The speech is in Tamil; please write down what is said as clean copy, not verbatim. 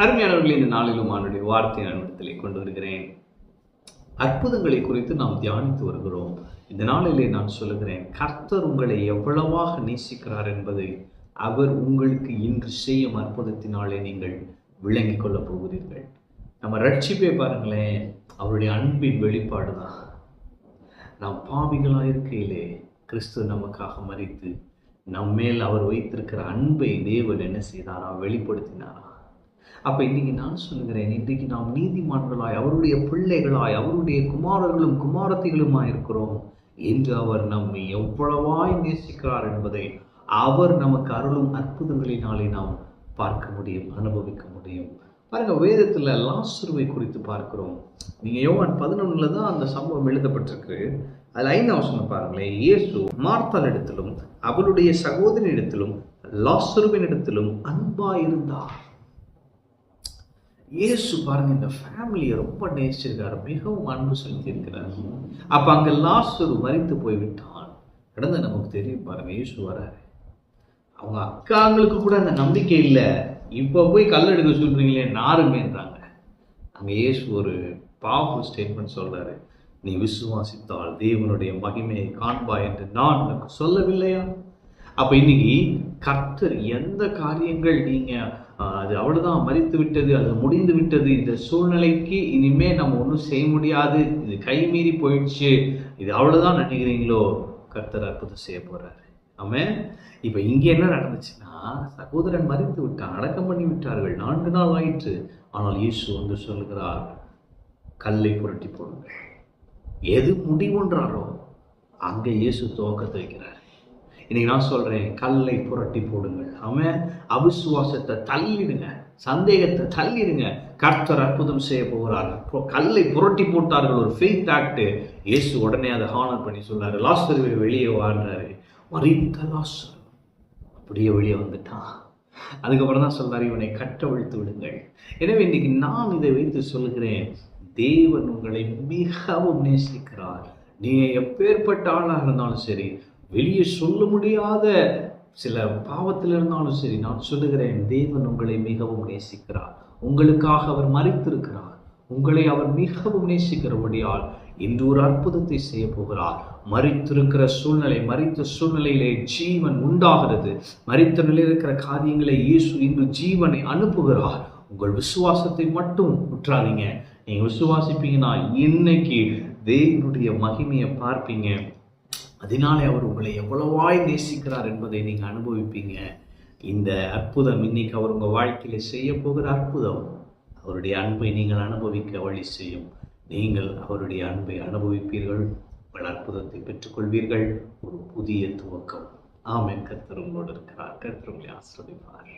அருமையானவர்களே, இந்த நாளிலும் அவனுடைய வார்த்தை இடத்திலே கொண்டு வருகிறேன். அற்புதங்களை குறித்து நாம் தியானித்து வருகிறோம். இந்த நாளிலே நான் சொல்லுகிறேன், கர்த்தர் உங்களை எவ்வளவாக நேசிக்கிறார் என்பதை அவர் உங்களுக்கு இன்று செய்யும் அற்புதத்தினாலே நீங்கள் விளங்கிக் கொள்ளப் போகிறீர்கள். நம்ம ரட்சிப்பை பாருங்களேன், அவருடைய அன்பின் வெளிப்பாடு தான். நாம் பாவிகளாக இருக்கையிலே கிறிஸ்து நமக்காக மரித்து நம்மேல் அவர் வைத்திருக்கிற அன்பை தேவன் என்ன செய்தாரா, வெளிப்படுத்தினாரா. அப்போ இன்றைக்கி நான் சொல்லுகிறேன், இன்றைக்கு நாம் நீதிமான்களாய், அவருடைய பிள்ளைகளாய், அவருடைய குமாரர்களும் குமாரத்திகளுமாய் இருக்கிறோம் என்று அவர் நம்மை எவ்வளவாய் நேசிக்கிறார் என்பதை அவர் நமக்கு அருளும் அற்புதங்களினாலே நாம் பார்க்க முடியும், அனுபவிக்க முடியும். பாருங்க, வேதத்தில் லாசருவை குறித்து பார்க்கிறோம். நீங்கள் யோவான் 11 தான் அந்த சம்பவம் எழுதப்பட்டிருக்கு. அதில் 5ஆம் வசனம் பாருங்களேன். இயேசு மார்த்தாள் இடத்திலும் அவளுடைய சகோதரின் இடத்திலும் லாசருவின் இடத்திலும் அன்பாய் இருந்தார். இயேசு பாருங்க, இந்த ஃபேமிலியை ரொம்ப நேசிச்சிருக்காரு, மிகவும் அன்பு செலுத்தி இருக்கிறார். அப்ப அங்க லாசரு மரித்து போய்விட்டான். கடந்த நமக்கு தெரியும் பாருங்க, இயேசு வராரு. அவங்க அக்காங்களுக்கு கூட அந்த நம்பிக்கை இல்லை. இப்ப போய் கல் எடுக்க சொல்றீங்களே நாருமேன்றாங்க. அங்க இயேசு ஒரு பவர்ஃபுல் ஸ்டேட்மெண்ட் சொல்றாரு, நீ விசுவாசித்தால் தேவனுடைய மகிமையை காண்பாய் என்று நான் உனக்கு சொல்லவில்லையா? அப்ப இன்னைக்கு கர்த்தர் எந்த காரியங்கள் நீங்க அது அவ்வளவுதான், மரித்து விட்டது, அது முடிந்து விட்டது, இந்த சூழ்நிலைக்கு இனிமே நம்ம ஒன்றும் செய்ய முடியாது, இது கைமீறி போயிடுச்சு, இது அவ்வளவுதான் நினைக்கிறீங்களோ, கர்த்தர் அற்புதம் செய்ய போறாரு. ஆமென். இப்ப இங்க என்ன நடந்துச்சுன்னா, சகோதரன் மரித்து விட்டான், அடக்கம் பண்ணி விட்டார்கள், 4 நாள் ஆயிற்று. ஆனால் இயேசு வந்து சொல்லுகிறார், கல்லை புரட்டி போடுங்கள். எது முடிவுன்றாரோ அங்க இயேசு துவக்கத்தை வைக்கிறார். இன்னைக்கு நான் சொல்றேன், கல்லை புரட்டி போடுங்கள். அவன் அவிசுவாசத்தை தள்ளிடுங்க, சந்தேகத்தை தள்ளிடுங்க, கர்த்தர் அற்புதம் செய்ய போகிறார். கல்லை புரட்டி போட்டார்கள், ஒரு ஃபெய்த் ஆக்ட். இயேசு உடனே அதை ஹானர் பண்ணி சொல்றாரு, லாசருவை வெளியே வாழ்றாரு. மரித்த லாசரு அப்படியே வெளியே வந்துட்டான். அதுக்கப்புறம் தான் சொல்றாரு, இவனை கட்டவிழ்த்து விடுங்கள். எனவே இன்னைக்கு நான் இதை வைத்து சொல்லுகிறேன், தேவன் உங்களை மிகவும் நேசிக்கிறார். நீங்க எப்பேற்பட்ட ஆளாக இருந்தாலும் சரி, வெளியே சொல்ல முடியாத சில பாவத்தில் இருந்தாலும் சரி, நான் சொல்லுகிறேன், தேவன் உங்களை மிகவும் நேசிக்கிறார். உங்களுக்காக அவர் மரித்திருக்கிறார். உங்களை அவர் மிகவும் நேசிக்கிறபடியால் இன்று ஒரு அற்புதத்தை செய்ய போகிறார். மரித்திருக்கிற சூழ்நிலை, மரித்த சூழ்நிலையிலே ஜீவன் உண்டாகிறது. மரித்த நிலையில் இருக்கிற காரியங்களை இயேசு இன்று ஜீவனை அனுப்புகிறார். உங்கள் விசுவாசத்தை மட்டும் விட்டுறாதீங்க. நீங்க விசுவாசிப்பீங்கன்னா இன்னைக்கு தேவனுடைய மகிமையை பார்ப்பீங்க. அதனாலே அவர் உங்களை எவ்வளவாய் நேசிக்கிறார் என்பதை நீங்க அனுபவிப்பீங்க. இந்த அற்புதம் இன்னைக்கு அவர் உங்க வாழ்க்கையில செய்ய போகிற அற்புதம், அவருடைய அன்பை நீங்கள் அனுபவிக்க வழி செய்யும். நீங்கள் அவருடைய அன்பை அனுபவிப்பீர்கள், உங்கள் அற்புதத்தை பெற்றுக்கொள்வீர்கள். ஒரு புதிய துவக்கம். ஆமென். கர்த்தர் உங்களோடு இருக்கிறார். கர்த்தர் உங்களை ஆசீர்வதிப்பார்.